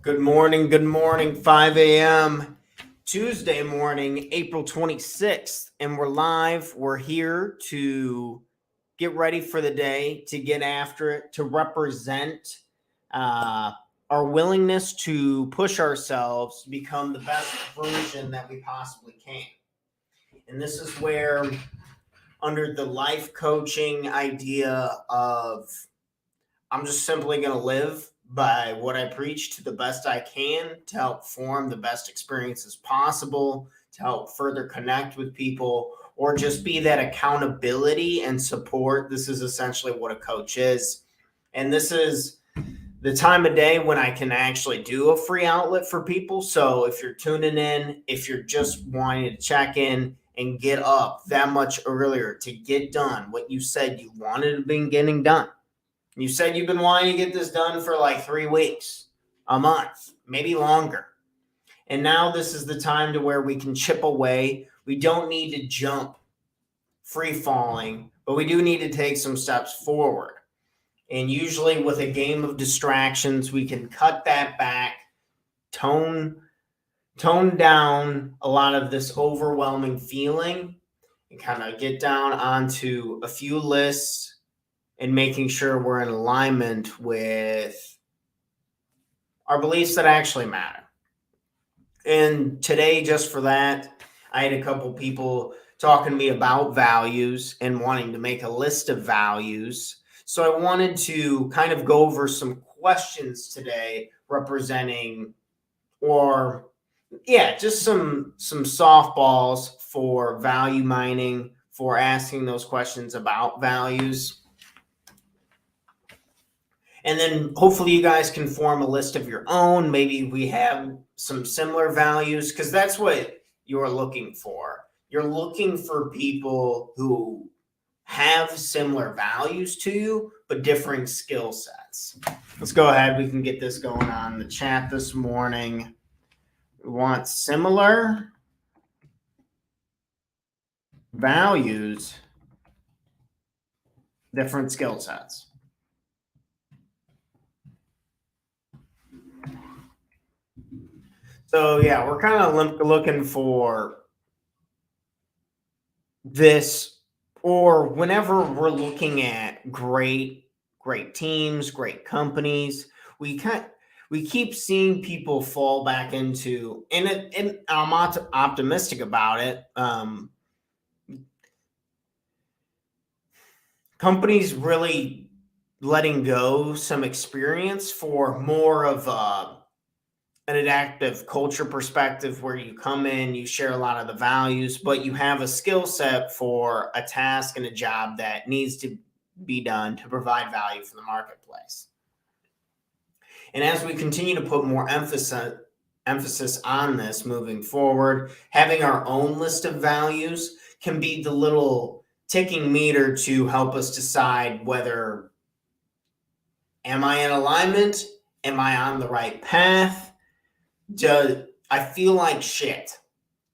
Good morning, 5 a.m. Tuesday morning, April 26th, and we're live. We're here to get ready for the day, to get after it, to represent our willingness to push ourselves to become the best version that we possibly can. And this is where, under the life coaching idea of I'm just simply going to live by what I preach to the best I can to help form the best experiences possible, to help further connect with people, or just be that accountability and support. This is essentially what a coach is. And this is the time of day when I can actually do a free outlet for people. So if you're tuning in, if you're just wanting to check in and get up that much earlier to get done what you said you wanted to be getting done. You said you've been wanting to get this done for like 3 weeks, a month, maybe longer. And now this is the time to where we can chip away. We don't need to jump free falling, but we do need to take some steps forward. And usually with a game of distractions, we can cut that back, tone down a lot of this overwhelming feeling and kind of get down onto a few lists and making sure we're in alignment with our beliefs that actually matter. And today, just for that, I had a couple people talking to me about values and wanting to make a list of values. So I wanted to kind of go over some questions today representing, or just some softballs for value mining, for asking those questions about values. And then hopefully you guys can form a list of your own. Maybe we have some similar values, because that's what you're looking for. You're looking for people who have similar values to you, but differing skill sets. Let's go ahead. We can get this going on the chat this morning. We want similar values, different skill sets. So yeah, we're kind of looking for this, or whenever we're looking at great teams, great companies, we keep seeing people fall back into, and I'm optimistic about it. Companies really letting go some experience for more of an adaptive culture perspective, where you come in, you share a lot of the values, but you have a skill set for a task and a job that needs to be done to provide value for the marketplace. And as we continue to put more emphasis on this moving forward, having our own list of values can be the little ticking meter to help us decide whether, am I in alignment? Am I on the right path? Do I feel like shit?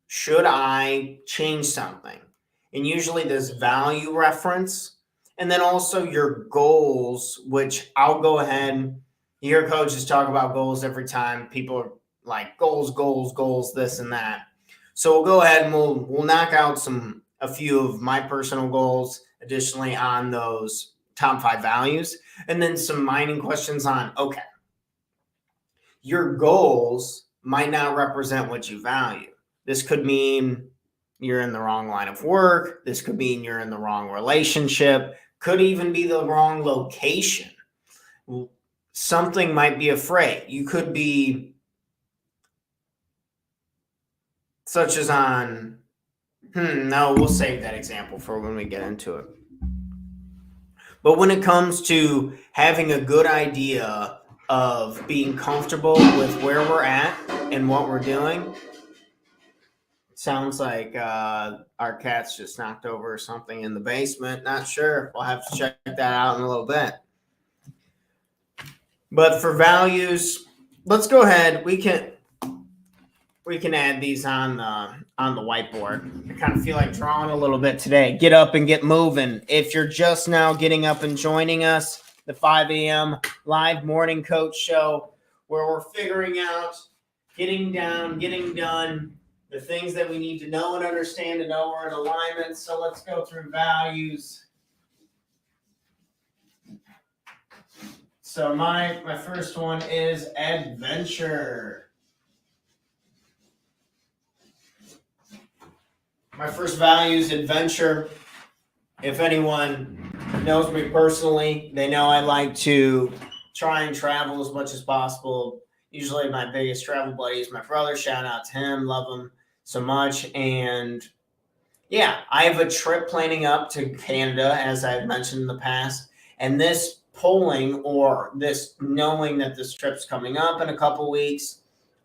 Should I change something? And usually there's value reference, and then also your goals, which I'll go ahead. You hear coaches talk about goals every time. People are like, goals, this and that. So we'll go ahead and we'll knock out a few of my personal goals additionally on those top 5 values, and then some mining questions on, okay, your goals might not represent what you value. This could mean you're in the wrong line of work. This could mean you're in the wrong relationship. Could even be the wrong location. Something might be afraid. You could be such as on, no, we'll save that example for when we get into it. But when it comes to having a good idea of being comfortable with where we're at and what we're doing, sounds like our cat's just knocked over something in the basement. Not sure. We'll have to check that out in a little bit. But for values, let's go ahead. We can add these on the whiteboard. I kind of feel like drawing a little bit today. Get up and get moving. If you're just now getting up and joining us, the 5 a.m. live morning coach show, where we're figuring out, getting down, getting done, the things that we need to know and understand to know we're in alignment. So let's go through values. So my first one is adventure. My first value is adventure. If anyone knows me personally, they know I like to try and travel as much as possible. Usually my biggest travel buddy is my brother. Shout out to him. Love him so much. And yeah, I have a trip planning up to Canada, as I've mentioned in the past. And this polling, or this knowing that this trip's coming up in a couple weeks,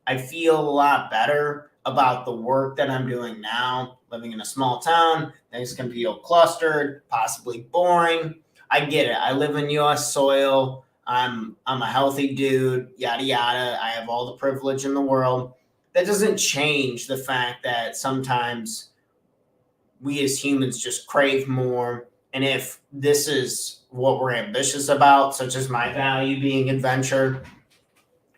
I feel a lot better about the work that I'm doing now. Living in a small town, things can feel clustered, possibly boring. I get it. I live in U.S. soil. I'm a healthy dude, yada yada. I have all the privilege in the world. That doesn't change the fact that sometimes we as humans just crave more. And if this is what we're ambitious about, such as my value being adventure,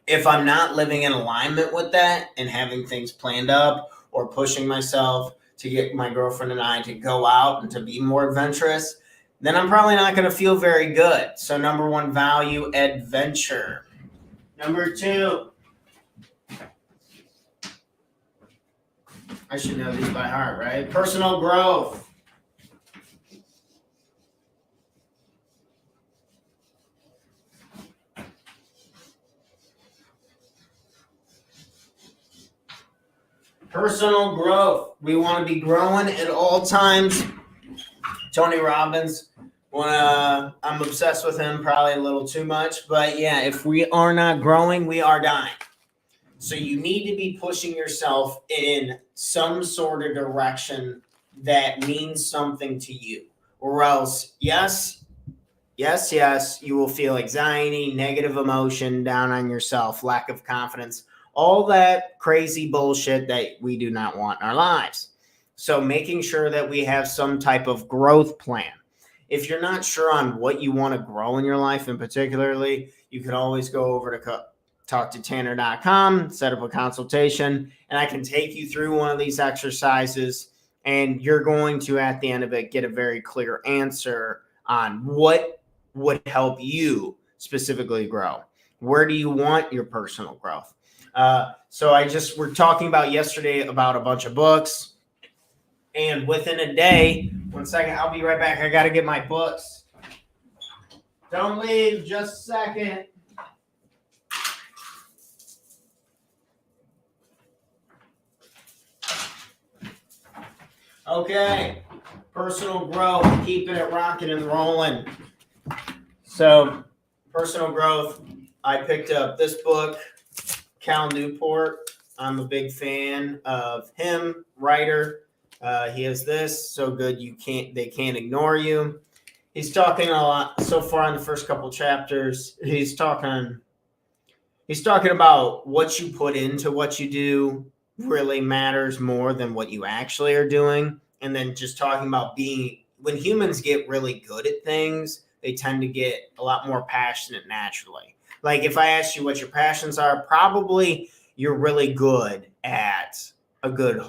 if I'm not living in alignment with that and having things planned up or pushing myself to get my girlfriend and I to go out and to be more adventurous, then I'm probably not going to feel very good. So number one value, adventure. Number two, I should know these by heart, right? Personal growth. Personal growth. We want to be growing at all times. Tony Robbins, I'm obsessed with him, probably a little too much. But yeah, if we are not growing, we are dying. So you need to be pushing yourself in some sort of direction that means something to you. Or else, yes, you will feel anxiety, negative emotion, down on yourself, lack of confidence, all that crazy bullshit that we do not want in our lives. So making sure that we have some type of growth plan. If you're not sure on what you want to grow in your life, and particularly, you can always go over to talktotanner.com, set up a consultation, and I can take you through one of these exercises, and you're going to, at the end of it, get a very clear answer on what would help you specifically grow. Where do you want your personal growth? We're talking about yesterday about a bunch of books, and within a day, 1 second, I'll be right back. I got to get my books. Don't leave, just a second. Okay, personal growth, keeping it rocking and rolling. So, personal growth, I picked up this book, Cal Newport. I'm a big fan of him, writer. He has this, so good they can't ignore you. He's talking a lot so far in the first couple chapters. He's talking about what you put into what you do really matters more than what you actually are doing. And then just talking about when humans get really good at things, they tend to get a lot more passionate naturally. Like if I asked you what your passions are, probably you're really good at a good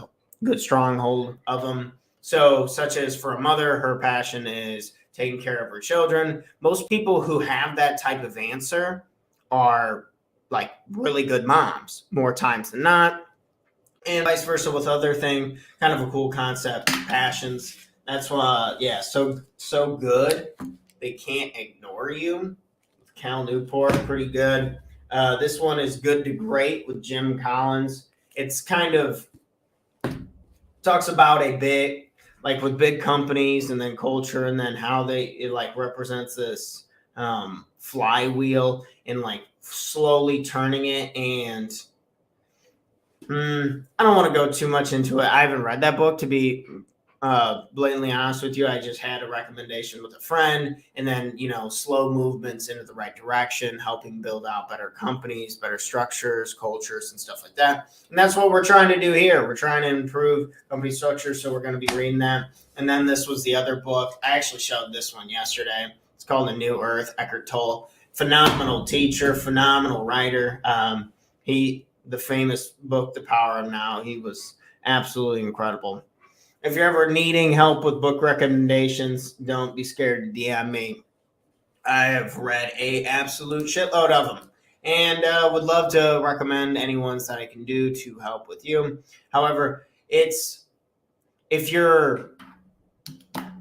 stronghold of them. So such as for a mother, her passion is taking care of her children. Most people who have that type of answer are like really good moms more times than not. And vice versa with other thing, kind of a cool concept, passions. That's why, so good. They can't ignore you. Cal Newport, pretty good. This one is Good to Great with Jim Collins. It's kind of talks about a bit like with big companies and then culture and then how it like represents this flywheel and like slowly turning it. And I don't want to go too much into it. I haven't read that book, to be blatantly honest with you. I just had a recommendation with a friend, and then slow movements into the right direction, helping build out better companies, better structures, cultures, and stuff like that. And that's what we're trying to do here. We're trying to improve company structure, so we're going to be reading that. And then this was the other book. I actually showed this one yesterday. It's called A New Earth, Eckhart Tolle. phenomenal teacher, phenomenal writer. The famous book, The Power of Now, he was absolutely incredible. If you're ever needing help with book recommendations, don't be scared to DM me. I have read a absolute shitload of them, and would love to recommend any ones that I can do to help with you. However, if you're,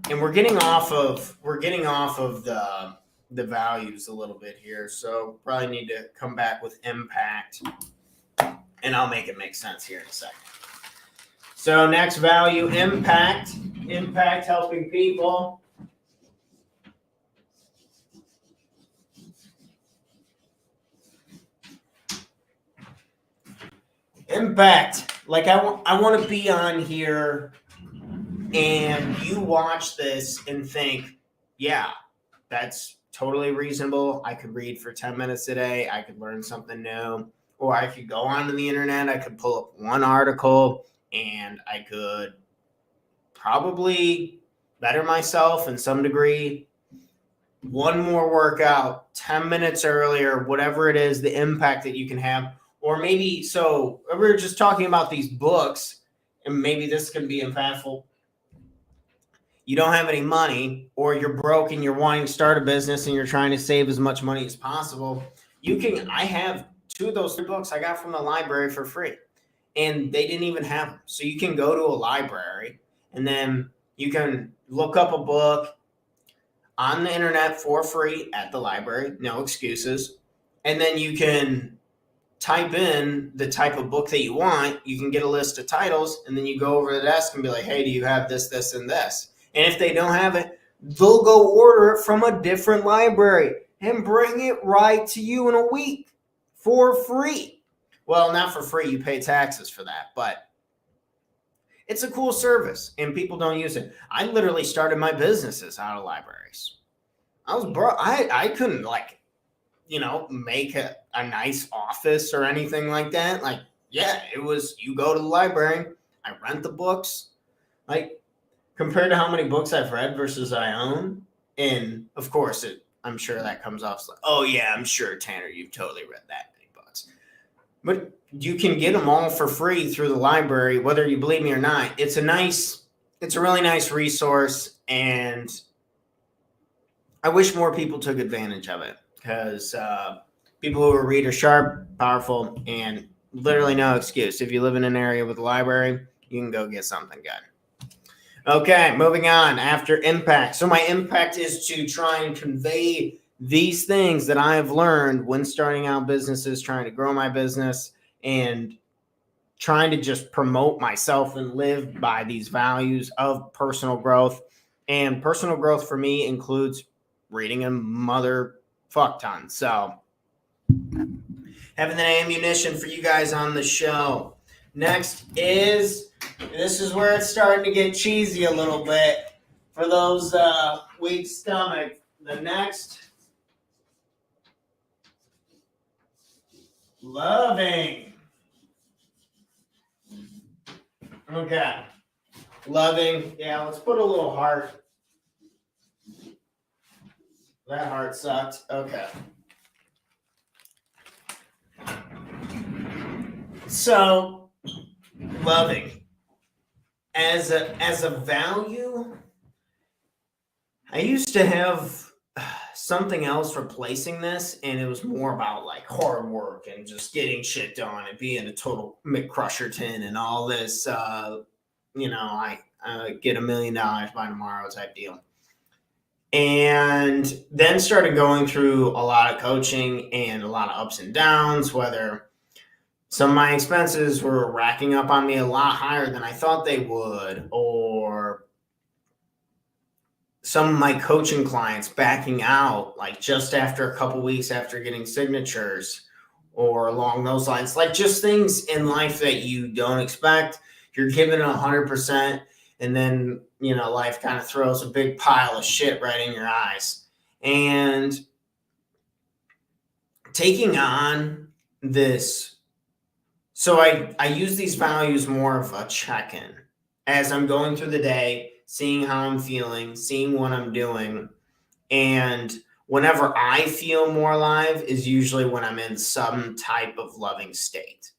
and we're getting off of the values a little bit here, so probably need to come back with impact, and I'll make it make sense here in a second. So next value, impact helping people. Impact. Like I want to be on here and you watch this and think, yeah, that's totally reasonable. I could read for 10 minutes a day. I could learn something new. Or I could go onto the internet. I could pull up one article and I could probably better myself in some degree. One more workout, 10 minutes earlier, whatever it is, the impact that you can have. Or maybe, so we were just talking about these books, and maybe this can be impactful. You don't have any money, or you're broke and you're wanting to start a business and you're trying to save as much money as possible. I have 2 of those 3 books I got from the library for free, and they didn't even have them. So you can go to a library and then you can look up a book on the internet for free at the library, no excuses. And then you can type in the type of book that you want. You can get a list of titles, and then you go over to the desk and be like, hey, do you have this, this, and this? And if they don't have it, they'll go order it from a different library and bring it right to you in a week for free. Well, not for free. You pay taxes for that, but it's a cool service, and people don't use it. I literally started my businesses out of libraries. I couldn't make a nice office or anything like that. Like, yeah, it was, you go to the library, I rent the books, like compared to how many books I've read versus I own. And of course I'm sure that comes off like, oh yeah, I'm sure Tanner, you've totally read that many books, but you can get them all for free through the library, whether you believe me or not. It's a really nice resource, and I wish more people took advantage of it, because people who are reader sharp, powerful, and literally no excuse. If you live in an area with a library, you can go get something good. Okay, moving on after impact. So my impact is to try and convey these things that I have learned when starting out businesses, trying to grow my business, and trying to just promote myself and live by these values of personal growth. And personal growth for me includes reading a mother fuck ton. So having the ammunition for you guys on the show. Next is, this is where it's starting to get cheesy a little bit for those weak stomach. The next, loving. Okay. Loving. Yeah, let's put a little heart. That heart sucked. Okay. So, loving. As a value, I used to have something else replacing this, and it was more about like hard work and just getting shit done and being a total McCrusherton and all this, I get $1 million by tomorrow type deal. And then started going through a lot of coaching and a lot of ups and downs, whether some of my expenses were racking up on me a lot higher than I thought they would, or some of my coaching clients backing out like just after a couple weeks after getting signatures, or along those lines, like just things in life that you don't expect. You're giving 100%, and then life kind of throws a big pile of shit right in your eyes. And taking on this, so I use these values more of a check-in as I'm going through the day, seeing how I'm feeling, seeing what I'm doing, and whenever I feel more alive is usually when I'm in some type of loving state.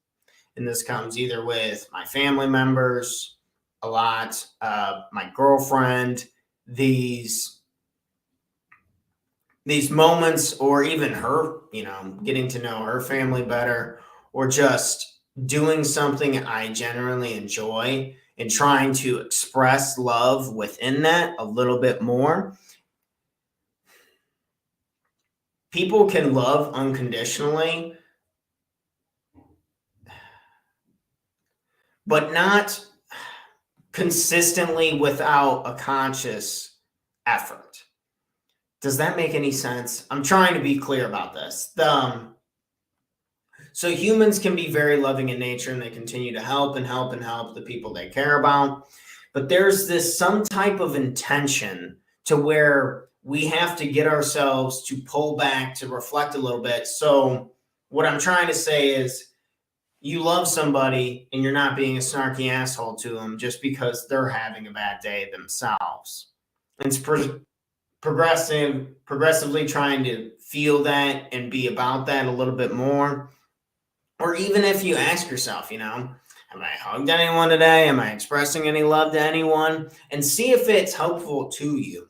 And this comes either with my family members, a lot, my girlfriend, these moments, or even her, getting to know her family better, or just doing something I genuinely enjoy and trying to express love within that a little bit more. People can love unconditionally, but not consistently without a conscious effort. Does that make any sense? I'm trying to be clear about this. So humans can be very loving in nature, and they continue to help the people they care about. But there's some type of intention to where we have to get ourselves to pull back, to reflect a little bit. So what I'm trying to say is, you love somebody and you're not being a snarky asshole to them just because they're having a bad day themselves. It's progressively trying to feel that and be about that a little bit more. Or even if you ask yourself, have I hugged anyone today? Am I expressing any love to anyone? And see if it's helpful to you.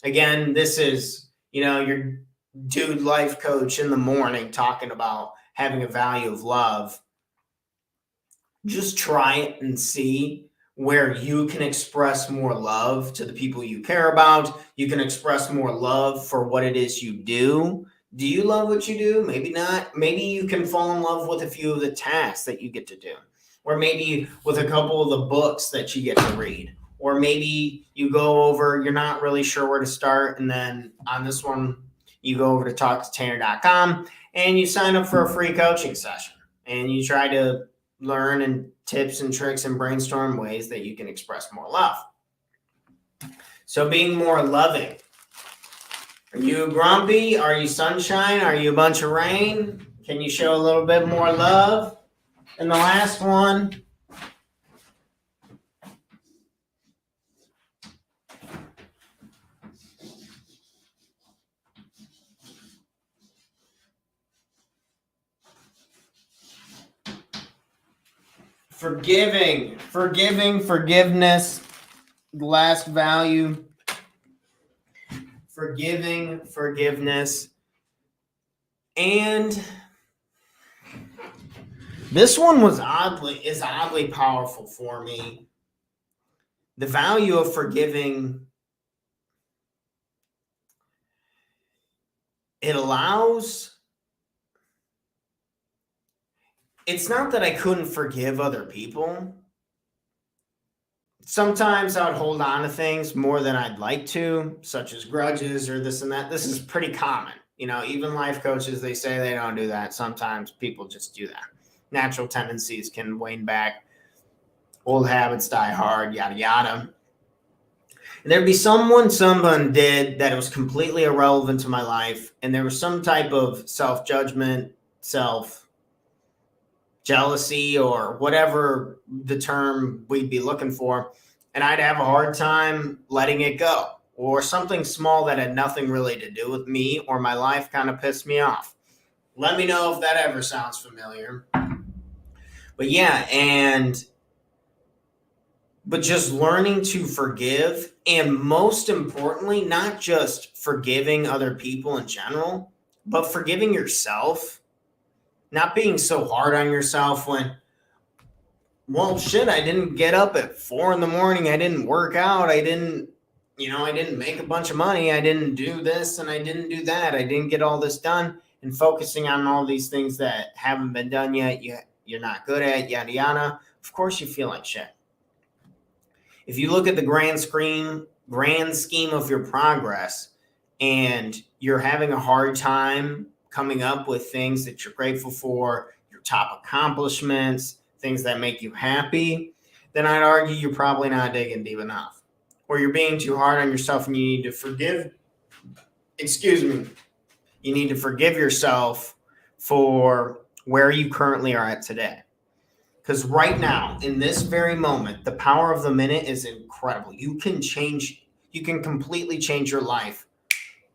Again, this is, your dude life coach in the morning talking about having a value of love. Just try it and see where you can express more love to the people you care about. You can express more love for what it is you do. Do you love what you do? Maybe not. Maybe you can fall in love with a few of the tasks that you get to do, or maybe with a couple of the books that you get to read, or maybe you go over, you're not really sure where to start. And then on this one, you go over to talktotanner.com and you sign up for a free coaching session, and you try to learn and tips and tricks and brainstorm ways that you can express more love. So being more loving. Are you grumpy? Are you sunshine? Are you a bunch of rain? Can you show a little bit more love? And the last one. Forgiveness, the last value. Forgiveness. And this one is oddly powerful for me. The value of forgiving, it allows, it's not that I couldn't forgive other people. Sometimes I would hold on to things more than I'd like to, such as grudges or this and that. This is pretty common. Even life coaches, they say they don't do that. Sometimes people just do that. Natural tendencies can wane back. Old habits die hard, yada, yada. And there'd be someone did that was completely irrelevant to my life. And there was some type of self-judgment, self-jealousy, or whatever the term we'd be looking for. And I'd have a hard time letting it go. Or something small that had nothing really to do with me or my life kind of pissed me off. Let me know if that ever sounds familiar. But yeah, but just learning to forgive, and most importantly, not just forgiving other people in general, but forgiving yourself. Not being so hard on yourself when, well, shit, I didn't get up at 4 a.m. I didn't work out. I didn't make a bunch of money. I didn't do this and I didn't do that. I didn't get all this done, and focusing on all these things that haven't been done yet, you're not good at, yada, yada. Of course you feel like shit. If you look at the grand scheme of your progress, and you're having a hard time coming up with things that you're grateful for, your top accomplishments, things that make you happy, then I'd argue you're probably not digging deep enough. Or you're being too hard on yourself, and you need to forgive yourself for where you currently are at today. Because right now, in this very moment, the power of the minute is incredible. You can completely change your life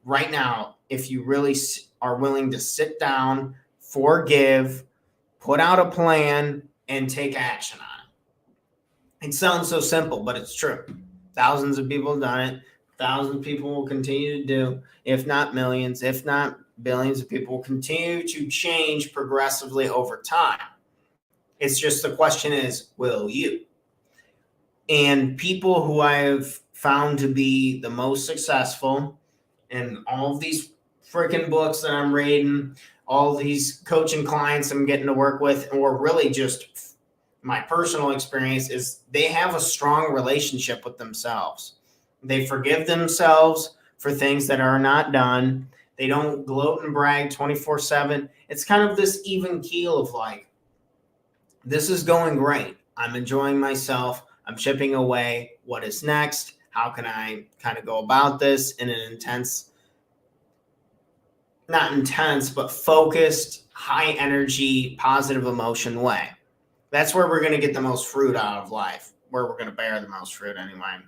right now if you really are willing to sit down, forgive, put out a plan, and take action on it. It sounds so simple, but it's true. Thousands of people have done it. Thousands of people will continue to do, if not millions, if not billions of people will continue to change progressively over time. It's just the question is, will you? And people who I have found to be the most successful in all of these freaking books that I'm reading, all these coaching clients I'm getting to work with, or really just my personal experience, is they have a strong relationship with themselves. They forgive themselves for things that are not done. They don't gloat and brag 24/7. It's kind of this even keel of like, this is going great. I'm enjoying myself. I'm chipping away. What is next? How can I kind of go about this in an not intense, but focused, high energy, positive emotion way? That's where we're going to get the most fruit out of life, where we're going to bear the most fruit anyway.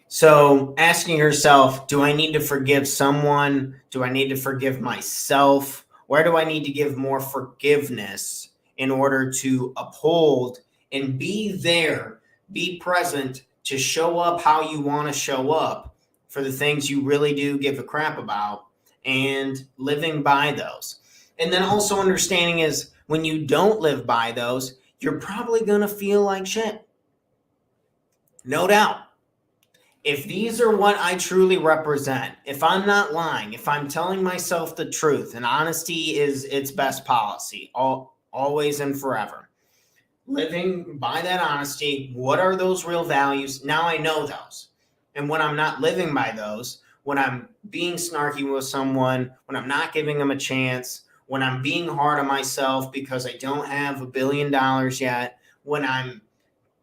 So asking yourself, do I need to forgive someone? Do I need to forgive myself? Where do I need to give more forgiveness in order to uphold and be there, be present, to show up how you want to show up for the things you really do give a crap about, and living by those? And then also understanding is, when you don't live by those, you're probably going to feel like shit. No doubt. If these are what I truly represent, if I'm not lying, if I'm telling myself the truth, and honesty is its best policy, always and forever. Living by that honesty, what are those real values? Now I know those. And when I'm not living by those, when I'm being snarky with someone, when I'm not giving them a chance, when I'm being hard on myself because I don't have $1 billion yet, when I'm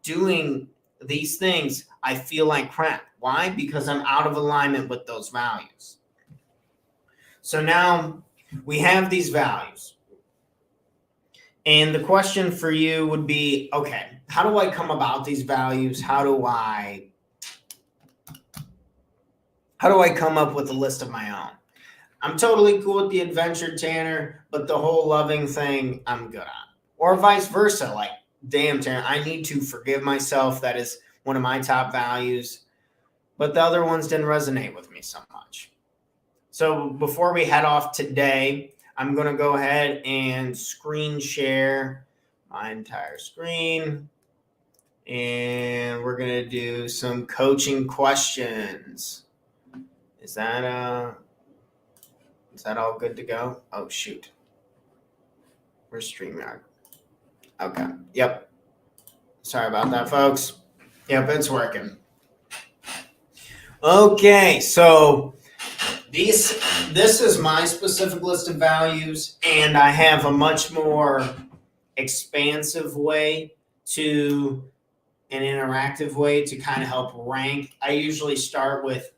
doing these things, I feel like crap. Why? Because I'm out of alignment with those values. So now we have these values. And the question for you would be, okay, how do I come about these values? How do I come up with a list of my own? I'm totally cool with the adventure, Tanner, but the whole loving thing, I'm good on. Or vice versa, like, damn, Tanner, I need to forgive myself. That is one of my top values. But the other ones didn't resonate with me so much. So before we head off today, I'm going to go ahead and screen share my entire screen. And we're going to do some coaching questions. Is that all good to go? Oh, shoot. Where's StreamYard? Okay. Yep. Sorry about that, folks. Yep, it's working. Okay, so this is my specific list of values, and I have a much more expansive way to an interactive way to kind of help rank. I usually start with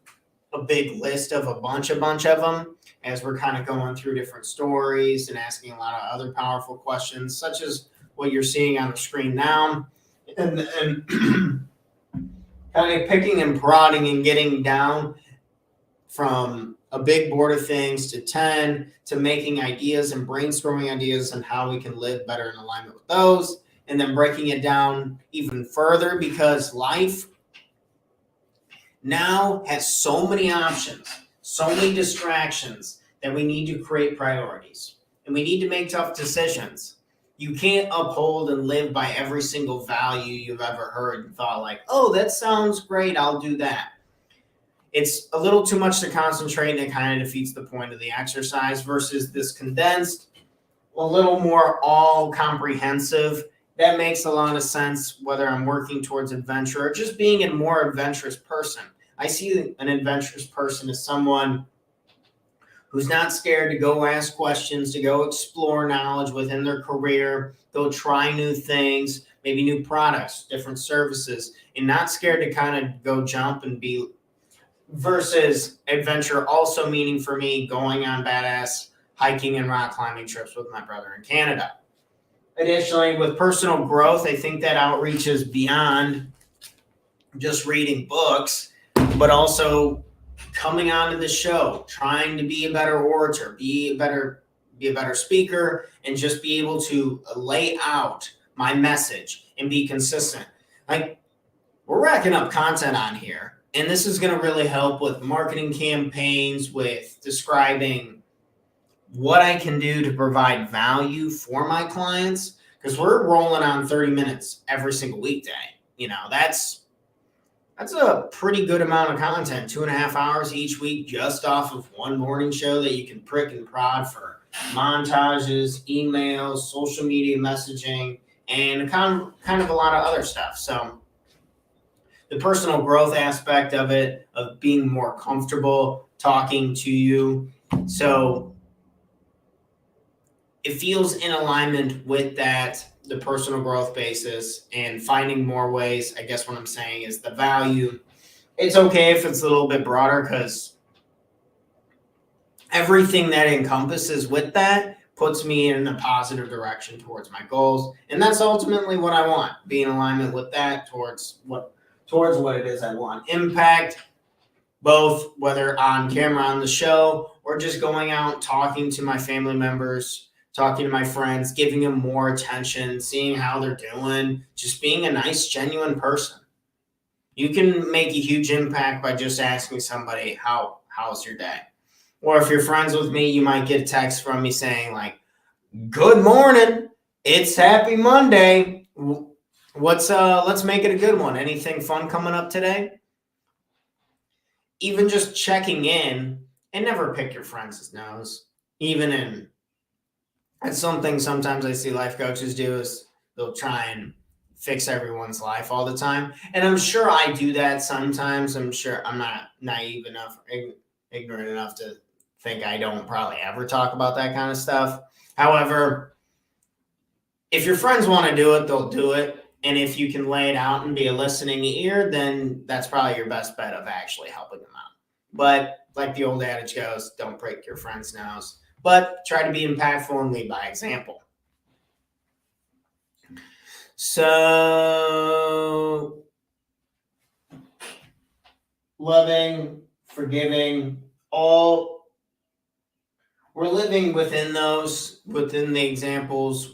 a big list of a bunch of them as we're kind of going through different stories and asking a lot of other powerful questions, such as what you're seeing on the screen now, and kind of picking and prodding and getting down from a big board of things to 10, to making ideas and brainstorming ideas on how we can live better in alignment with those, and then breaking it down even further, because life now has so many options, so many distractions, that we need to create priorities, and we need to make tough decisions. You can't uphold and live by every single value you've ever heard and thought like, oh, that sounds great, I'll do that. It's a little too much to concentrate, and it kind of defeats the point of the exercise, versus this condensed, a little more all comprehensive. That makes a lot of sense, whether I'm working towards adventure or just being a more adventurous person. I see an adventurous person as someone who's not scared to go ask questions, to go explore knowledge within their career, go try new things, maybe new products, different services, and not scared to kind of go jump and be, versus adventure also meaning for me going on badass hiking and rock climbing trips with my brother in Canada. Additionally, with personal growth, I think that outreach is beyond just reading books, but also coming onto the show, trying to be a better orator, be a better speaker, and just be able to lay out my message and be consistent. Like, we're racking up content on here, and this is going to really help with marketing campaigns, with describing what I can do to provide value for my clients, because we're rolling on 30 minutes every single weekday. That's a pretty good amount of content, 2.5 hours each week, just off of one morning show that you can prick and prod for montages, emails, social media messaging, and kind of a lot of other stuff. So the personal growth aspect of it, of being more comfortable talking to you. So it feels in alignment with that, the personal growth basis, and finding more ways. I guess what I'm saying is the value. It's okay if it's a little bit broader, because everything that encompasses with that puts me in a positive direction towards my goals. And that's ultimately what I want, be in alignment with that towards what it is I want. Impact, both whether on camera on the show or just going out, talking to my family members, talking to my friends, giving them more attention, seeing how they're doing, just being a nice, genuine person. You can make a huge impact by just asking somebody, how's your day? Or if you're friends with me, you might get a text from me saying like, good morning, it's happy Monday. Let's make it a good one. Anything fun coming up today? Even just checking in, and never pick your friends' nose. That's something sometimes I see life coaches do, is they'll try and fix everyone's life all the time. And I'm sure I do that sometimes. I'm sure I'm not naive enough, ignorant enough to think I don't probably ever talk about that kind of stuff. However, if your friends want to do it, they'll do it. And if you can lay it out and be a listening ear, then that's probably your best bet of actually helping them out. But like the old adage goes, don't break your friend's nose, but try to be impactful and lead by example. So, loving, forgiving, we're living within the examples,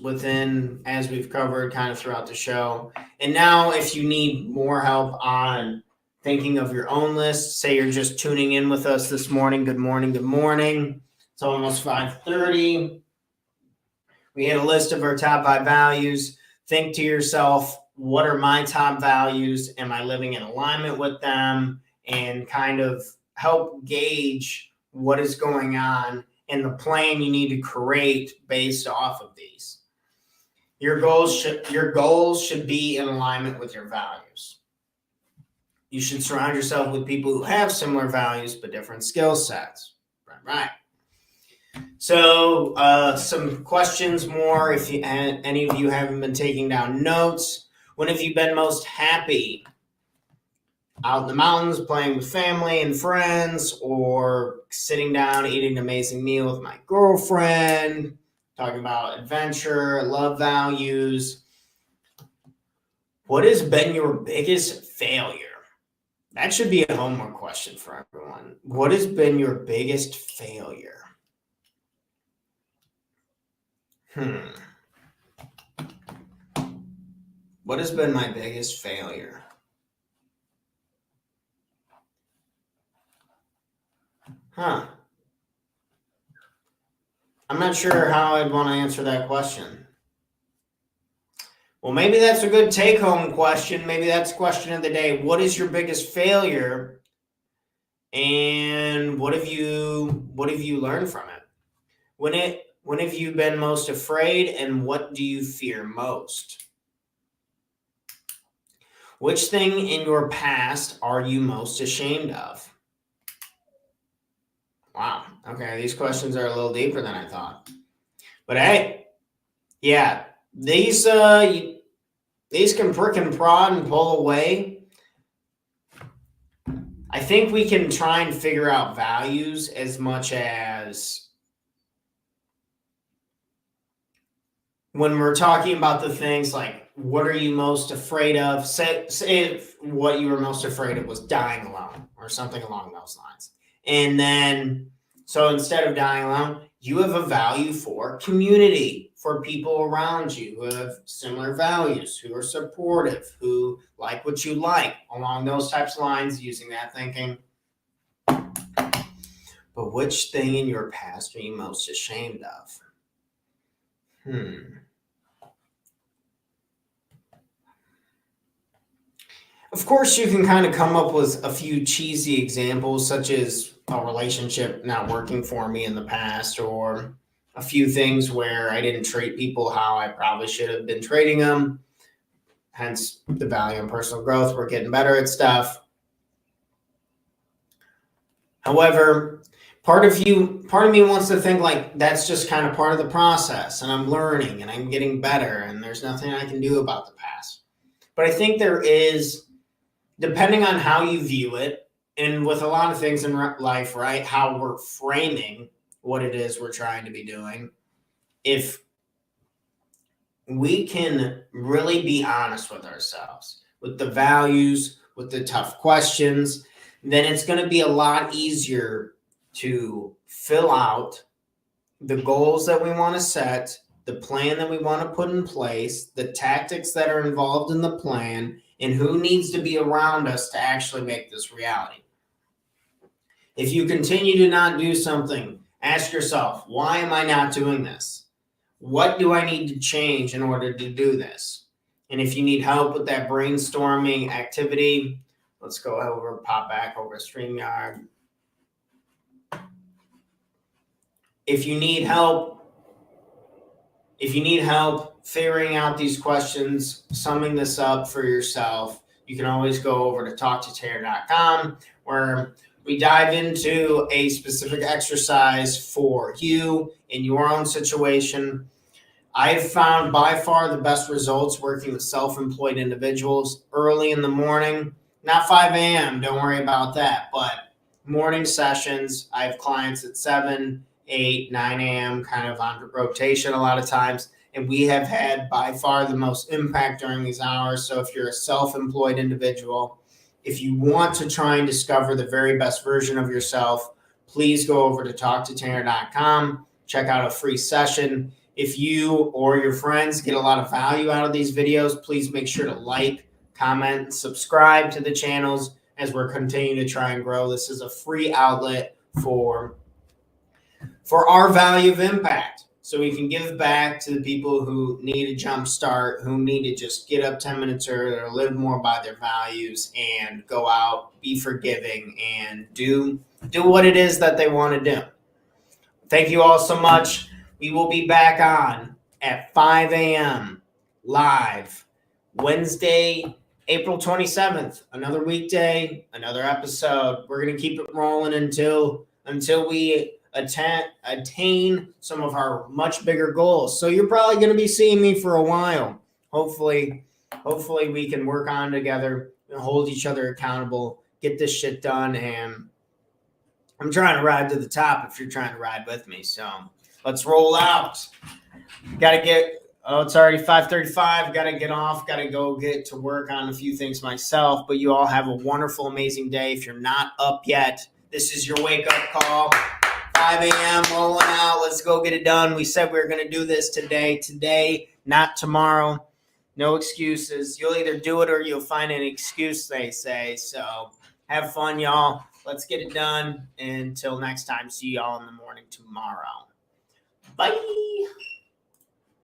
as we've covered kind of throughout the show. And now if you need more help on thinking of your own list, say you're just tuning in with us this morning. Good morning. It's almost 5:30. We had a list of our top 5 values. Think to yourself, what are my top values? Am I living in alignment with them? And kind of help gauge what is going on and the plan you need to create based off of these. Your goals should be in alignment with your values. You should surround yourself with people who have similar values but different skill sets. Right. So some questions more, if any of you haven't been taking down notes. When have you been most happy? Out in the mountains, playing with family and friends, or sitting down, eating an amazing meal with my girlfriend, talking about adventure, love values. What has been your biggest failure? That should be a homework question for everyone. What has been your biggest failure? What has been my biggest failure? I'm not sure how I'd want to answer that question. Well, maybe that's a good take-home question. Maybe that's question of the day. What is your biggest failure? And what have you learned from it? When have you been most afraid, and what do you fear most? Which thing in your past are you most ashamed of? Wow. Okay, these questions are a little deeper than I thought. But hey, yeah, these can prick and prod and pull away. I think we can try and figure out values as much as when we're talking about the things like, what are you most afraid of? Say if what you were most afraid of was dying alone or something along those lines. And then, so instead of dying alone, you have a value for community, for people around you who have similar values, who are supportive, who like what you like, along those types of lines, using that thinking. But which thing in your past are you most ashamed of? Of course, you can kind of come up with a few cheesy examples, such as a relationship not working for me in the past, or a few things where I didn't treat people how I probably should have been treating them. Hence, the value in personal growth. We're getting better at stuff. However, part of me wants to think like that's just kind of part of the process, and I'm learning and I'm getting better, and there's nothing I can do about the past. But I think there is, depending on how you view it, and with a lot of things in life, right, how we're framing what it is we're trying to be doing, if we can really be honest with ourselves, with the values, with the tough questions, then it's going to be a lot easier to fill out the goals that we want to set, the plan that we want to put in place, the tactics that are involved in the plan, and who needs to be around us to actually make this reality. If you continue to not do something, ask yourself, why am I not doing this? What do I need to change in order to do this? And if you need help with that brainstorming activity, let's go over, pop back over StreamYard. If you need help figuring out these questions, summing this up for yourself, you can always go over to talktotanner.com, where we dive into a specific exercise for you in your own situation. I've found by far the best results working with self-employed individuals early in the morning, not 5 a.m., don't worry about that, but morning sessions. I have clients at 7, 8, 9 a.m., kind of on rotation a lot of times. And we have had by far the most impact during these hours. So if you're a self-employed individual, if you want to try and discover the very best version of yourself, please go over to talktotanner.com, check out a free session. If you or your friends get a lot of value out of these videos, please make sure to like, comment, and subscribe to the channels as we're continuing to try and grow. This is a free outlet for our value of impact, so we can give back to the people who need a jump start, who need to just get up 10 minutes earlier, live more by their values, and go out, be forgiving, and do what it is that they want to do. Thank you all so much. We will be back on at 5 a.m. live Wednesday, April 27th. Another weekday, another episode. We're going to keep it rolling until we attain some of our much bigger goals. So you're probably going to be seeing me for a while. Hopefully we can work on together and hold each other accountable, get this shit done. And I'm trying to ride to the top if you're trying to ride with me. So let's roll out. It's already 5:35. Got to get off. Got to go get to work on a few things myself. But you all have a wonderful, amazing day. If you're not up yet, this is your wake-up call. 5 a.m. rolling out. Let's go get it done. We said we were going to do this today, not tomorrow. No excuses. You'll either do it or you'll find an excuse, they say. So have fun, y'all. Let's get it done. Until next time, see y'all in the morning tomorrow. Bye.